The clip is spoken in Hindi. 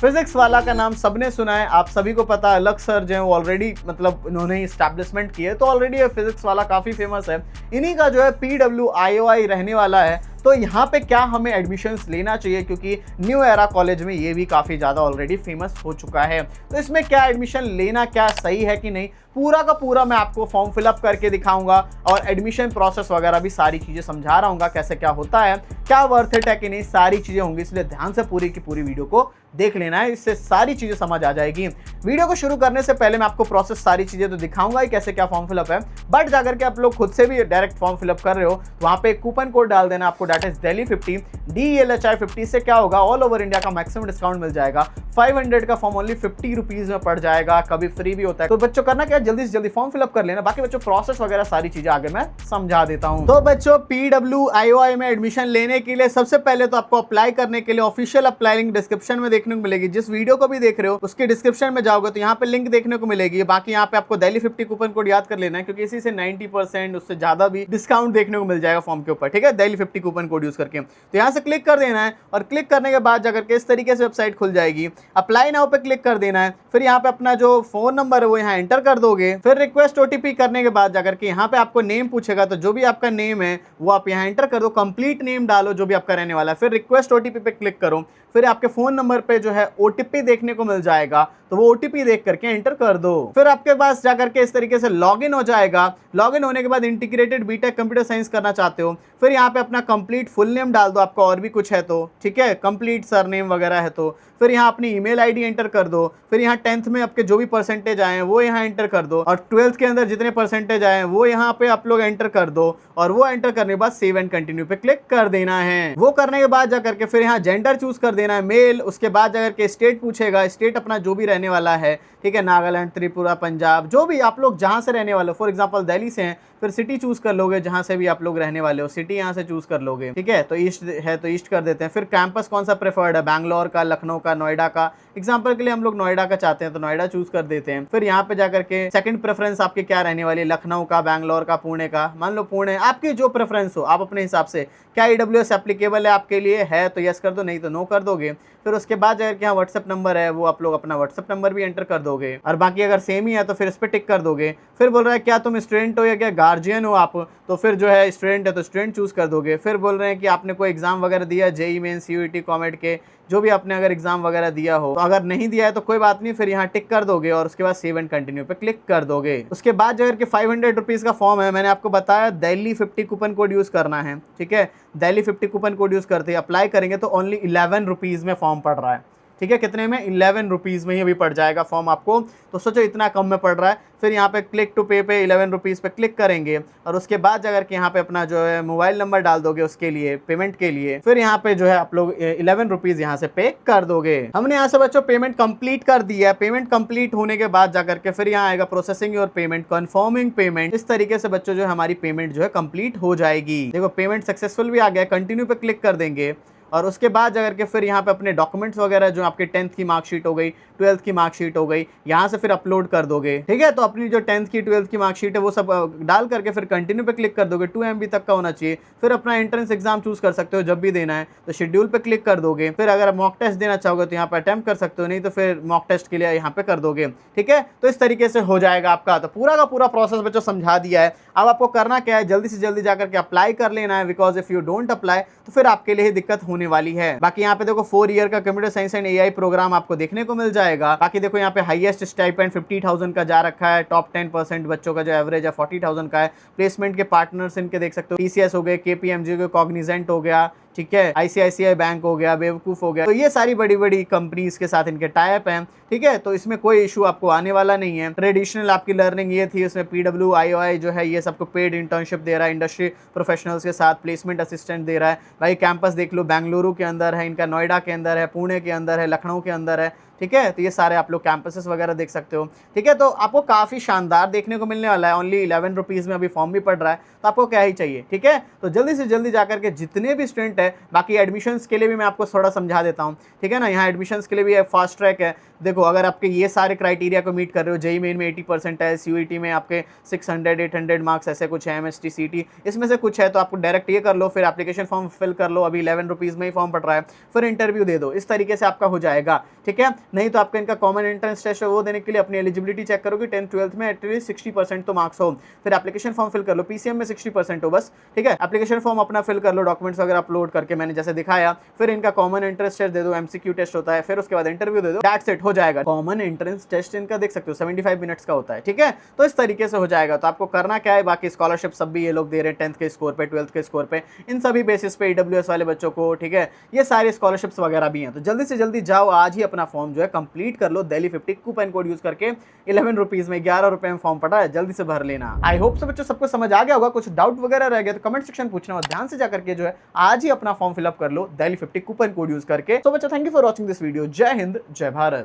फिजिक्स वाला का नाम सबने सुना है, आप सभी को पता है। अलग सर जो है वो ऑलरेडी मतलब इन्होंने इस्टेब्लिशमेंट की है, तो ऑलरेडी ये फिजिक्स वाला काफ़ी फेमस है। इन्हीं का जो है PWIOI रहने वाला है। तो यहाँ पे क्या हमें एडमिशन्स लेना चाहिए, क्योंकि न्यू एरा कॉलेज में ये भी काफ़ी ज़्यादा ऑलरेडी फेमस हो चुका है। तो इसमें क्या एडमिशन लेना क्या सही है कि नहीं, पूरा का पूरा मैं आपको फॉर्म फिलअप करके दिखाऊंगा और एडमिशन प्रोसेस वगैरह भी सारी चीज़ें समझा रहा हूँ, कैसे क्या होता है, क्या वर्थ इट है कि नहीं, सारी चीज़ें होंगी। इसलिए ध्यान से पूरी की पूरी वीडियो को देख लेना है, इससे सारी चीज़ें समझ आ जाएगी। वीडियो को शुरू करने से पहले मैं आपको प्रोसेस सारी चीज़ें तो दिखाऊंगा ही, कैसे क्या फॉर्म फिलअप है, बट जाकर के आप लोग खुद से भी डायरेक्ट फॉर्म फिलअप कर रहे हो, वहाँ पे एक कूपन कोड डाल देना आपको, डेट इज Delhi50 DELHI50 से क्या होगा, ऑल ओवर इंडिया का मैक्सिमम डिस्काउंट मिल जाएगा। 500 का फॉर्म ओनली 50 रुपीज में पड़ जाएगा, कभी फ्री भी होता है। तो बच्चों करना क्या, जल्दी से जल्दी फॉर्म फिलअप कर लेना। बाकी बच्चों प्रोसेस वगैरह सारी चीजें आगे मैं समझा देता हूं। तो बच्चों PWIOI में एडमिशन लेने के लिए सबसे पहले तो आपको अप्लाई करने के लिए ऑफिशियल अप्लाई लिंक डिस्क्रिप्शन में देखने को मिलेगी। जिस वीडियो को भी देख रहे हो उसके डिस्क्रिप्शन में जाओगे तो यहाँ पे लिंक देखने को मिलेगी। बाकी यहाँ पे आपको Delhi50 कूपन कोड याद कर लेना है, क्योंकि इसी से 90% उससे ज्यादा भी डिस्काउंट देखने को मिल जाएगा फॉर्म के ऊपर, ठीक है, Delhi50 कूपन कोड यूज करके। तो यहाँ से क्लिक कर देना है और क्लिक करने के बाद जाकर के इस तरीके से वेबसाइट खुल जाएगी। अप्लाई नाउ पे क्लिक कर देना है, फिर यहाँ पे अपना जो फोन नंबर है वो यहाँ एंटर कर दोगे। फिर रिक्वेस्ट OTP करने के बाद जाकर के यहाँ पे आपको नेम पूछेगा, तो जो भी आपका नेम है वो आप यहाँ एंटर कर दो, कंप्लीट नेम डालो जो भी आपका रहने वाला है। फिर रिक्वेस्ट OTP पे क्लिक करो, फिर आपके फोन नंबर पे जो है OTP देखने को मिल जाएगा, तो वो OTP देख करके एंटर कर दो। फिर आपके पास जाकर के इस तरीके से लॉगिन हो जाएगा। लॉगिन होने के बाद इंटीग्रेटेड बीटेक कंप्यूटर साइंस करना चाहते हो, फिर यहाँ पे अपना कंप्लीट फुल नेम डाल दो, आपका और भी कुछ है तो, ठीक है, कंप्लीट सरनेम वगैरह है तो। फिर यहाँ अपनी ईमेल आईडी एंटर कर दो। फिर यहाँ 10th में आपके जो भी परसेंटेज आए हैं वो यहाँ एंटर कर दो, और 12th के अंदर जितने परसेंटेज आए हैं वो यहाँ पे आप लोग एंटर कर दो। और वो एंटर करने के बाद सेव एंड कंटिन्यू पे क्लिक कर देना है। वो करने के बाद जाकर के फिर यहाँ जेंडर चूज कर देना है, मेल। उसके बाद जाकर के स्टेट पूछेगा, स्टेट अपना जो भी रहने वाला है, ठीक है, नागालैंड, त्रिपुरा, पंजाब, जो भी आप लोग जहाँ से रहने वाले हो। फॉर एग्जांपल दिल्ली से हैं, फिर सिटी चूज कर लोगे, जहाँ से भी आप लोग रहने वाले हो सिटी यहाँ से चूज कर लोगे, ठीक है। तो ईस्ट है तो ईस्ट कर देते हैं। फिर कैंपस कौन सा प्रेफर्ड है, बैंगलोर का, लखनऊ का, नोएडा का। एग्जाम्पल के लिए हम लोग नोएडा का चाहते हैं तो नोएडा चूज कर देते हैं। फिर यहाँ पे जाकर के सेकंड प्रेफरेंस आपके क्या रहने वाली है, लखनऊ का, बैंगलोर का, पुणे का। मान लो पुणे, आपकी जो प्रेफरेंस हो आप अपने हिसाब से। क्या EWS एप्लीकेबल है आपके लिए, है तो यस कर दो, नहीं तो नो कर दोगे। फिर उसके बाद जाकर के यहाँ व्हाट्सएप नंबर है, वो आप लोग अपना व्हाट्सएप नंबर भी एंटर कर दोगे, और बाकी अगर सेम ही है तो फिर इस पर टिक कर दोगे। फिर बोल रहा है क्या तुम स्टूडेंट हो या क्या गार्जियन हो आप, तो फिर जो है स्टूडेंट है तो स्टूडेंट चूज कर दोगे। फिर बोल रहे हैं कि आपने कोई एग्जाम वगैरह दिया, JEE मेंस, CUET, कॉमेट के, जो भी आपने अगर एग्जाम वगैरह दिया हो। तो अगर नहीं दिया है तो कोई बात नहीं, फिर यहाँ टिक कर दोगे और उसके बाद सेव एंड कंटिन्यू पे क्लिक कर दोगे। उसके बाद जो है 500 रुपीज का फॉर्म है, मैंने आपको बताया Delhi50 कूपन कोड यूज करना है, ठीक है। Delhi50 कूपन कोड यूज करते हैं, अप्लाई करेंगे तो ओनली 11 रुपीज में फॉर्म पड़ रहा है, ठीक है। कितने में, 11 रुपीज़ में ही अभी पड़ जाएगा फॉर्म आपको। तो सोचो इतना कम में पड़ रहा है। फिर यहाँ पे क्लिक टू पे 11 रुपीज़ पे क्लिक करेंगे, और उसके बाद जाकर के यहाँ पे अपना जो है मोबाइल नंबर डाल दोगे उसके लिए, पेमेंट के लिए। फिर यहाँ पे जो है आप लोग 11 रुपीज़ यहाँ से पे कर दोगे। हमने यहाँ से बच्चों पेमेंट कंप्लीट कर दिया है। पेमेंट कंप्लीट होने के बाद जाकर के फिर यहाँ आएगा processing your payment, confirming payment. इस तरीके से बच्चों जो है हमारी पेमेंट जो है कंप्लीट हो जाएगी। देखो पेमेंट सक्सेसफुल भी आ गया, कंटिन्यू पे क्लिक कर देंगे, और उसके बाद जाकर के फिर यहाँ पे अपने डॉक्यूमेंट्स वगैरह जो आपके 10th की मार्कशीट हो गई, 12th की मार्कशीट हो गई, यहाँ से फिर अपलोड कर दोगे, ठीक है। तो अपनी जो 10th की 12th की मार्कशीट है वो सब डाल करके फिर कंटिन्यू पे क्लिक कर दोगे। 2 MB तक का होना चाहिए। फिर अपना एंट्रेंस एग्जाम चूज कर सकते हो जब भी देना है, तो शेड्यूल पे क्लिक कर दोगे। फिर अगर मॉक टेस्ट देना चाहोगे तो यहाँ पे अटेम्प्ट कर सकते हो, नहीं तो फिर मॉक टेस्ट के लिए यहाँ पे कर दोगे, ठीक है। तो इस तरीके से हो जाएगा आपका। तो पूरा का पूरा प्रोसेस बच्चों समझा दिया है। अब आपको करना क्या है, जल्दी से जल्दी जाकर के अप्लाई कर लेना है, because if you don't apply तो फिर आपके लिए ही दिक्कत होने वाली है। बाकी यहाँ पे देखो 4 ईयर का computer science and AI program आपको देखने को मिल जाएगा। बाकी देखो यहाँ पे हाईएस्ट स्टाइपेंड 50,000 का जा रखा है। टॉप 10% बच्चों का जो एवरेज है 40,000 का है। प्लेसमेंट के पार्टनर्स इनके देख सकते हो, TCS हो गए, KPMG हो गए, कॉग्निजेंट हो गया, ठीक है, ICICI बैंक हो गया, बेवकूफ हो गया। तो ये सारी बड़ी बड़ी कंपनीज के साथ इनके टाई अप हैं, ठीक है। तो इसमें कोई इशू आपको आने वाला नहीं है। ट्रेडिशनल आपकी लर्निंग ये थी, इसमें PWIOI जो है ये सबको पेड इंटर्नशिप दे रहा है, इंडस्ट्री प्रोफेशनल्स के साथ प्लेसमेंट असिस्टेंट दे रहा है। भाई कैंपस देख लो, बेंगलुरु के अंदर है इनका, नोएडा के अंदर है, पुणे के अंदर है, लखनऊ के अंदर है। ठीक है। तो ये सारे आप लोग कैंपसेस वगैरह देख सकते हो, ठीक है। तो आपको काफ़ी शानदार देखने को मिलने वाला है। ओनली 11 रुपीज़ में अभी फॉर्म भी पड़ रहा है, तो आपको क्या ही चाहिए, ठीक है। तो जल्दी से जल्दी जाकर के जितने भी स्टूडेंट है, बाकी एडमिशन्स के लिए भी मैं आपको थोड़ा समझा देता हूँ, ठीक है ना। यहाँ एडमिशन्स के लिए भी फास्ट ट्रैक है। देखो, अगर आपके ये सारे क्राइटेरिया को मीट कर रहे हो, जेई मेन में 80% है, CUET में आपके 600 800 मार्क्स ऐसे कुछ है, MST CT इसमें से कुछ है, तो आपको डायरेक्ट ये कर लो, फिर एप्लीकेशन फॉर्म फिल कर लो, अभी 11 रुपीज़ में ही फॉर्म पड़ रहा है, फिर इंटरव्यू दे दो, इस तरीके से आपका हो जाएगा, ठीक है। नहीं तो आपका इनका कॉमन एंट्रेंस टेस्ट है, वो देने के लिए अपनी एलिजिबिलिटी चेक करो कि 10th 12th में एटलीस्ट 60% तो मार्क्स हो, फिर एप्लीकेशन फॉर्म फिल कर लो, PCM में 60% हो बस, ठीक है। एप्लीकेशन फॉर्म अपना फिल कर लो, डॉक्यूमेंट्स वगैरह अपलोड करके मैंने जैसे दिखाया, फिर इनका कॉमन एंट्रेंस टेस्ट दे दो, MCQ टेस्ट होता है, फिर उसके बाद इंटरव्यू दे दो, दैट्स इट, हो जाएगा। कॉमन एंट्रेंस टेस्ट इनका देख सकते हो 75 मिनट्स का होता है, ठीक है। तो इस तरीके से हो जाएगा। तो आपको करना क्या है, बाकी स्कॉलरशिप सब भी ये लोग दे रहे हैं 10th के स्कोर पे, 12th के स्कोर पे, इन सभी बेसिस पे EWS वाले बच्चों को, ठीक है। ये सारी स्कॉलरशिप्स वगैरह भी हैं। तो जल्दी से जल्दी जाओ, आज ही अपना फॉर्म जो है कंप्लीट कर लो। दिल्ली 50 कूपन कोड यूज करके 11 रुपीज में 11 रुपए में फॉर्म पड़ा है, जल्दी से भर लेना। आई होप सो बच्चों सबको समझ आ गया होगा। कुछ डाउट वगैरह रह गया तो कमेंट सेक्शन पूछना, और ध्यान से जाकर के जो है आज ही अपना फॉर्म फिलअप कर लो दिल्ली 50 कूपन कोड यूज करके। तो बच्चों, thank you for watching this video. जय हिंद, जय भारत।